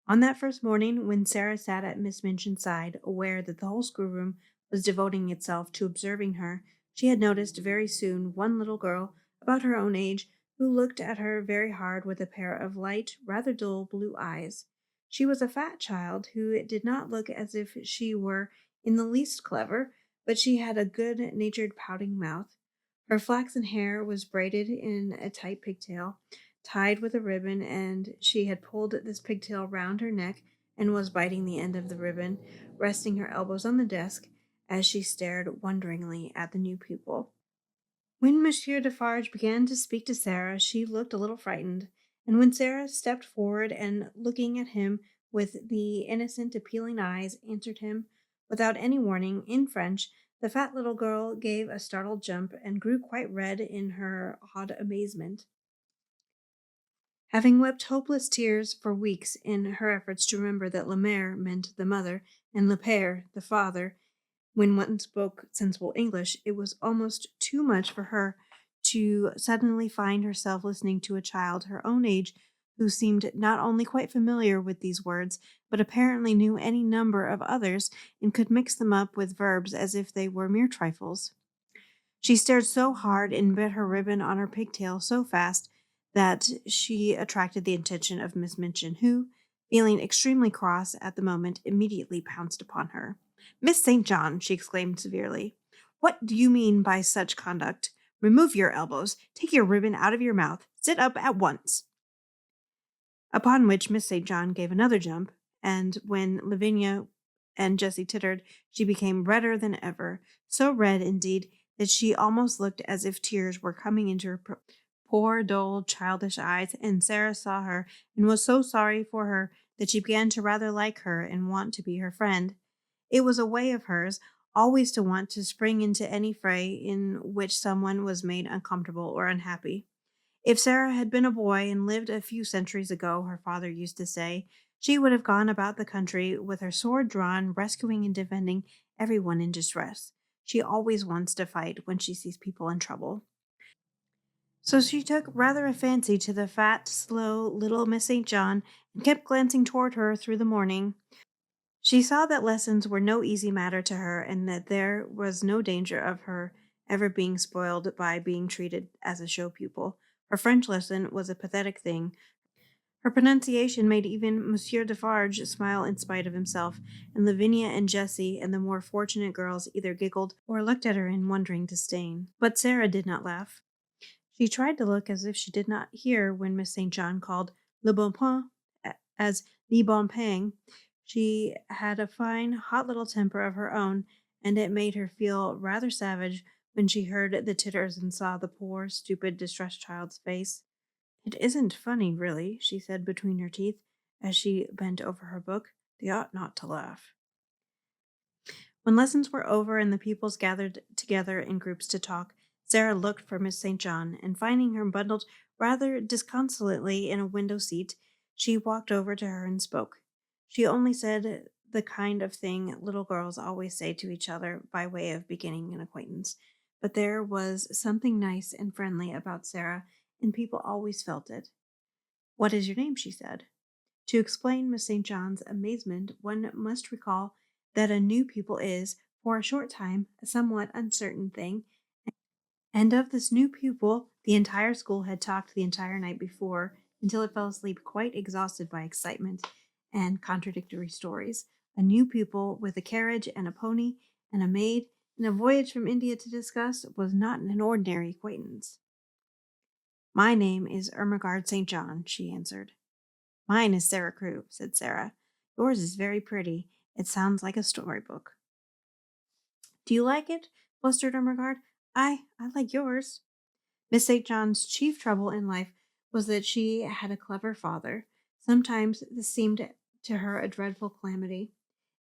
On that first morning, when Sarah sat at Miss Minchin's side, aware that the whole schoolroom was devoting itself to observing her, she had noticed very soon one little girl, about her own age, who looked at her very hard with a pair of light, rather dull blue eyes. She was a fat child who did not look as if she were in the least clever, but she had a good natured pouting mouth. Her flaxen hair was braided in a tight pigtail, tied with a ribbon, and she had pulled this pigtail round her neck and was biting the end of the ribbon, resting her elbows on the desk as she stared wonderingly at the new pupil. When Monsieur Defarge began to speak to Sarah, she looked a little frightened, and when Sarah stepped forward and, looking at him with the innocent, appealing eyes, answered him without any warning in French, the fat little girl gave a startled jump and grew quite red in her odd amazement. Having wept hopeless tears for weeks in her efforts to remember that la mère meant the mother and le père the father, when one spoke sensible English, it was almost too much for her to suddenly find herself listening to a child her own age who seemed not only quite familiar with these words, but apparently knew any number of others and could mix them up with verbs as if they were mere trifles. She stared so hard and bit her ribbon on her pigtail so fast that she attracted the attention of Miss Minchin, who, feeling extremely cross at the moment, immediately pounced upon her. "Miss St. John," she exclaimed severely, "what do you mean by such conduct? Remove your elbows, take your ribbon out of your mouth, sit up at once." Upon which Miss St. John gave another jump, and when Lavinia and Jessie tittered, she became redder than ever, so red, indeed, that she almost looked as if tears were coming into her poor, dull, childish eyes, and Sarah saw her and was so sorry for her that she began to rather like her and want to be her friend. It was a way of hers, always to want to spring into any fray in which someone was made uncomfortable or unhappy. If Sarah had been a boy and lived a few centuries ago, her father used to say, she would have gone about the country with her sword drawn, rescuing and defending everyone in distress. She always wants to fight when she sees people in trouble. So she took rather a fancy to the fat, slow little Miss St. John and kept glancing toward her through the morning. She saw that lessons were no easy matter to her and that there was no danger of her ever being spoiled by being treated as a show pupil. Her French lesson was a pathetic thing. Her pronunciation made even Monsieur Defarge smile in spite of himself, and Lavinia and Jessie and the more fortunate girls either giggled or looked at her in wondering disdain. But Sarah did not laugh. She tried to look as if she did not hear when Miss St. John called le bon pain as le bon pain. She had a fine, hot little temper of her own, and it made her feel rather savage when she heard the titters and saw the poor, stupid, distressed child's face. "It isn't funny, really," she said between her teeth, as she bent over her book. "They ought not to laugh." When lessons were over and the pupils gathered together in groups to talk, Sarah looked for Miss St. John, and finding her bundled rather disconsolately in a window seat, she walked over to her and spoke. She only said the kind of thing little girls always say to each other by way of beginning an acquaintance, but there was something nice and friendly about Sarah, and people always felt it. "What is your name?" she said. To explain Miss St. John's amazement, one must recall that a new pupil is, for a short time, a somewhat uncertain thing, and of this new pupil the entire school had talked the entire night before until it fell asleep quite exhausted by excitement and contradictory stories. A new pupil with a carriage and a pony and a maid and a voyage from India to discuss was not an ordinary acquaintance. "My name is Ermengarde St. John," she answered. "Mine is Sarah Crewe," said Sarah. "Yours is very pretty. It sounds like a storybook." "Do you like it?" blustered Ermengarde. I like yours." Miss St. John's chief trouble in life was that she had a clever father. Sometimes this seemed to her a dreadful calamity.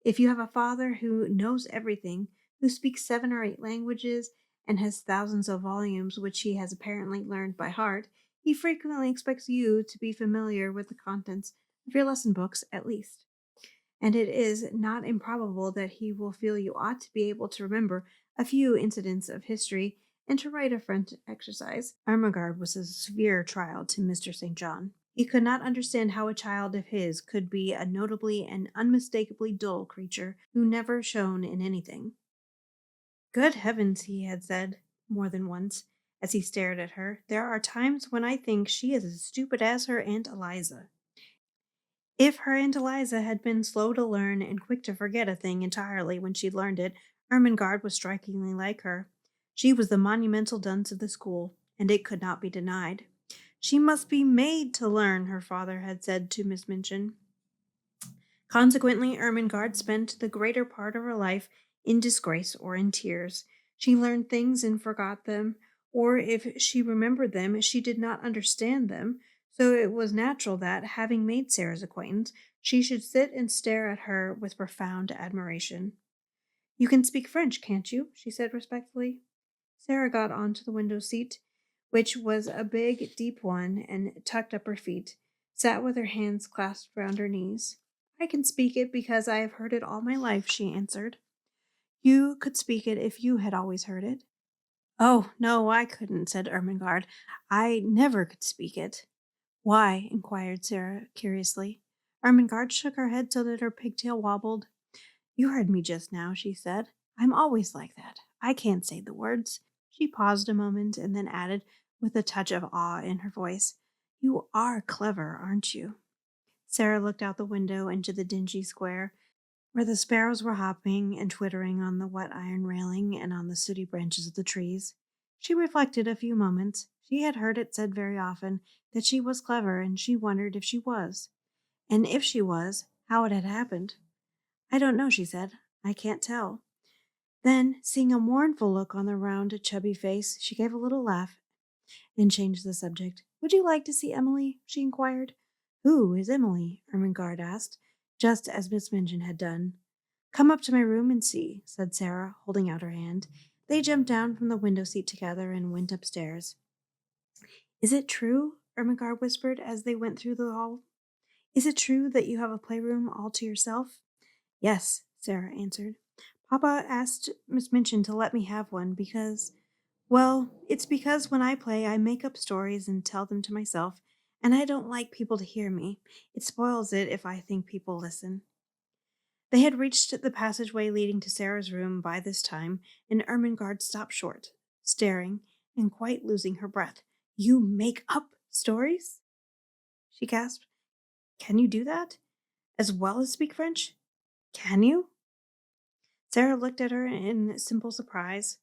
If you have a father who knows everything, who speaks 7 or 8 languages, and has thousands of volumes which he has apparently learned by heart, he frequently expects you to be familiar with the contents of your lesson books at least. And it is not improbable that he will feel you ought to be able to remember a few incidents of history and to write a French exercise. Ermengarde was a severe trial to Mr. St. John. He could not understand how a child of his could be a notably and unmistakably dull creature who never shone in anything. Good heavens, he had said more than once as he stared at her. There are times when I think she is as stupid as her Aunt Eliza. If her Aunt Eliza had been slow to learn and quick to forget a thing entirely when she learned it, Ermengarde was strikingly like her. She was the monumental dunce of the school, and it could not be denied. She must be made to learn, her father had said to Miss Minchin. Consequently, Ermengarde spent the greater part of her life in disgrace or in tears. She learned things and forgot them, or if she remembered them, she did not understand them. So it was natural that, having made Sarah's acquaintance, she should sit and stare at her with profound admiration. You can speak French, can't you? She said respectfully. Sarah got onto the window seat, which was a big, deep one, and tucked up her feet, sat with her hands clasped round her knees. I can speak it because I have heard it all my life, she answered. You could speak it if you had always heard it. Oh, no, I couldn't, said Ermengarde. I never could speak it. Why? Inquired Sarah curiously. Ermengarde shook her head so that her pigtail wobbled. You heard me just now, she said. I'm always like that. I can't say the words. She paused a moment and then added, with a touch of awe in her voice, You are clever, aren't you? Sarah looked out the window into the dingy square, where the sparrows were hopping and twittering on the wet iron railing and on the sooty branches of the trees. She reflected a few moments. She had heard it said very often that she was clever, and she wondered if she was. And if she was, how it had happened. I don't know, she said. I can't tell. Then, seeing a mournful look on the round, chubby face, she gave a little laugh and changed the subject. Would you like to see Emily? She inquired. Who is Emily? Ermengarde asked, just as Miss Minchin had done. Come up to my room and see, said Sarah, holding out her hand. They jumped down from the window seat together and went upstairs. Is it true? Ermengarde whispered as they went through the hall. Is it true that you have a playroom all to yourself? Yes, Sarah answered. Papa asked Miss Minchin to let me have one it's because when I play, I make up stories and tell them to myself, and I don't like people to hear me. It spoils it if I think people listen. They had reached the passageway leading to Sarah's room by this time, and Ermengarde stopped short, staring and quite losing her breath. You make up stories? She gasped. Can you do that? As well as speak French? Can you? Sarah looked at her in simple surprise.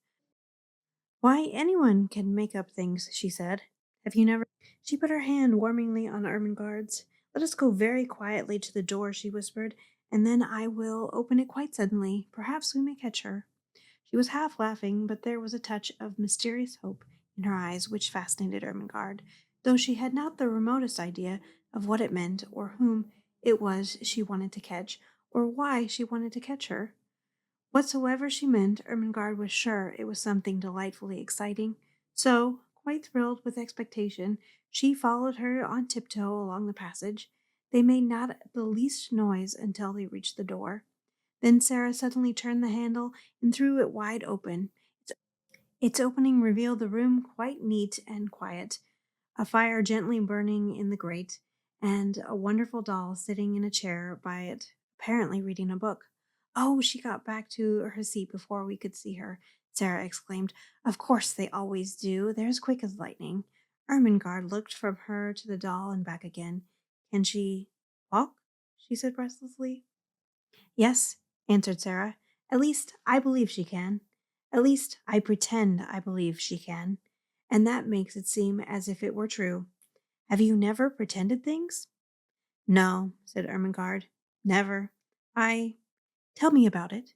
Why, anyone can make up things, she said. Have you never? She put her hand warmingly on Ermengarde's. Let us go very quietly to the door, she whispered, and then I will open it quite suddenly. Perhaps we may catch her. She was half laughing, but there was a touch of mysterious hope in her eyes which fascinated Ermengarde, though she had not the remotest idea of what it meant, or whom it was she wanted to catch, or why she wanted to catch her. Whatsoever she meant, Ermengarde was sure it was something delightfully exciting. So, quite thrilled with expectation, she followed her on tiptoe along the passage. They made not the least noise until they reached the door. Then Sarah suddenly turned the handle and threw it wide open. Its opening revealed the room quite neat and quiet, a fire gently burning in the grate, and a wonderful doll sitting in a chair by it, apparently reading a book. Oh, she got back to her seat before we could see her, Sarah exclaimed. Of course they always do. They're as quick as lightning. Ermengarde looked from her to the doll and back again. Can she walk? She said restlessly. Yes, answered Sarah. At least I believe she can. At least I pretend I believe she can. And that makes it seem as if it were true. Have you never pretended things? No, said Ermengarde. Never. Tell me about it.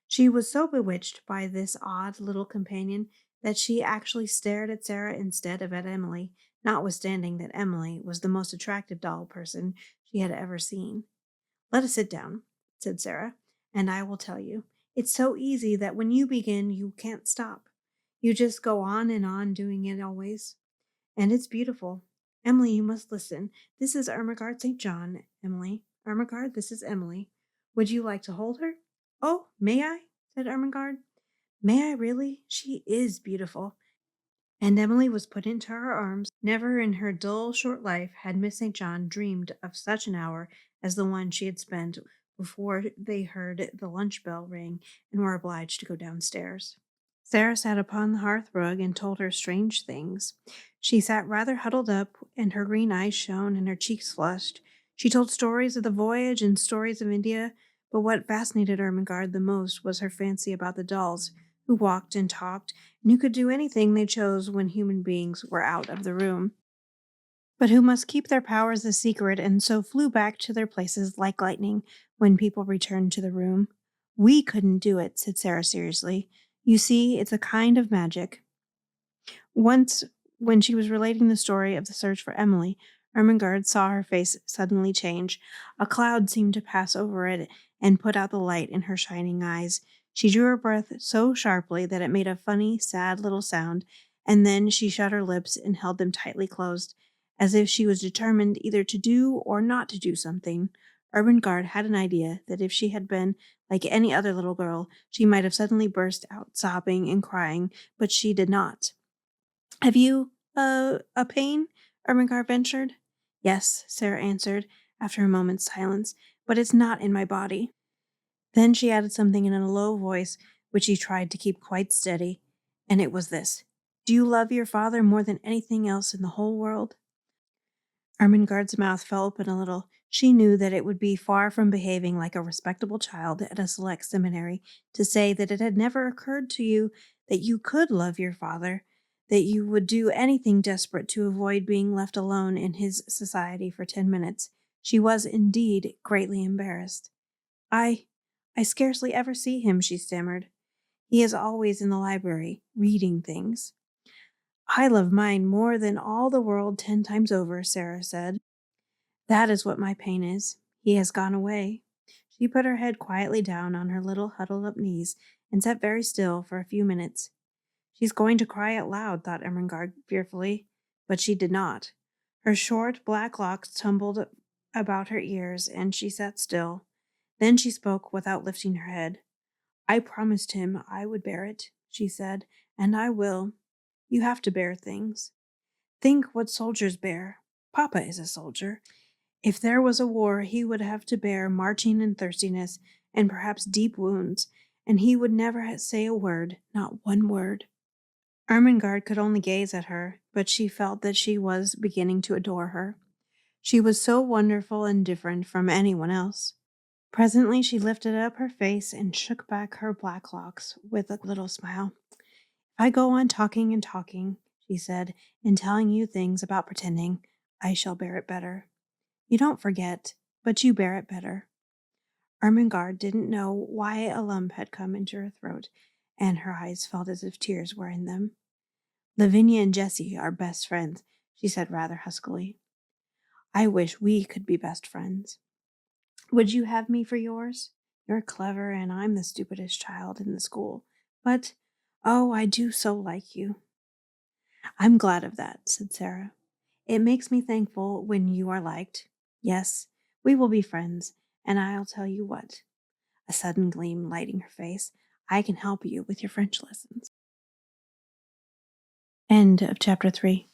She was so bewitched by this odd little companion that she actually stared at Sarah instead of at Emily, notwithstanding that Emily was the most attractive doll person she had ever seen. Let us sit down, said Sarah, and I will tell you. It's so easy that when you begin, you can't stop. You just go on and on doing it always. And it's beautiful. Emily, you must listen. This is Ermengarde St. John, Emily. Ermengarde, this is Emily. Would you like to hold her? Oh, may I? Said Ermengarde. May I really? She is beautiful. and Emily was put into her arms. Never in her dull, short life had Miss St. John dreamed of such an hour as the one she had spent before they heard the lunch bell ring and were obliged to go downstairs. Sarah sat upon the hearth rug and told her strange things. She sat rather huddled up, and her green eyes shone and her cheeks flushed. She told stories of the voyage and stories of India, but what fascinated Ermengarde the most was her fancy about the dolls, who walked and talked, and who could do anything they chose when human beings were out of the room, but who must keep their powers a secret and so flew back to their places like lightning when people returned to the room. We couldn't do it, said Sarah seriously. You see, it's a kind of magic. Once, when she was relating the story of the search for Emily, Ermengarde saw her face suddenly change. A cloud seemed to pass over it and put out the light in her shining eyes. She drew her breath so sharply that it made a funny, sad little sound, and then she shut her lips and held them tightly closed, as if she was determined either to do or not to do something. Ermengarde had an idea that if she had been like any other little girl, she might have suddenly burst out sobbing and crying, but she did not. Have you, a pain? Ermengarde ventured. Yes, Sarah answered, after a moment's silence, but it's not in my body. Then she added something in a low voice, which she tried to keep quite steady, and it was this. Do you love your father more than anything else in the whole world? Ermengarde's mouth fell open a little. She knew that it would be far from behaving like a respectable child at a select seminary to say that it had never occurred to you that you could love your father, that you would do anything desperate to avoid being left alone in his society for 10 minutes. She was indeed greatly embarrassed. I scarcely ever see him, she stammered. He is always in the library, reading things. I love mine more than all the world 10 times over, Sarah said. That is what my pain is. He has gone away. She put her head quietly down on her little huddled up knees and sat very still for a few minutes. She's going to cry out loud, thought Ermengarde fearfully, but she did not. Her short black locks tumbled about her ears, and she sat still. Then she spoke without lifting her head. I promised him I would bear it, she said, and I will. You have to bear things. Think what soldiers bear. Papa is a soldier. If there was a war, he would have to bear marching and thirstiness, and perhaps deep wounds, and he would never say a word, not one word. Ermengarde could only gaze at her, but she felt that she was beginning to adore her. She was so wonderful and different from anyone else. Presently she lifted up her face and shook back her black locks with a little smile. If I go on talking and talking, she said, and telling you things about pretending, I shall bear it better. You don't forget, but you bear it better. Ermengarde didn't know why a lump had come into her throat, and her eyes felt as if tears were in them. Lavinia and Jessie are best friends, she said rather huskily. I wish we could be best friends. Would you have me for yours? You're clever, and I'm the stupidest child in the school. But, oh, I do so like you. I'm glad of that, said Sarah. It makes me thankful when you are liked. Yes, we will be friends, and I'll tell you what. A sudden gleam lighting her face. I can help you with your French lessons. End of chapter 3.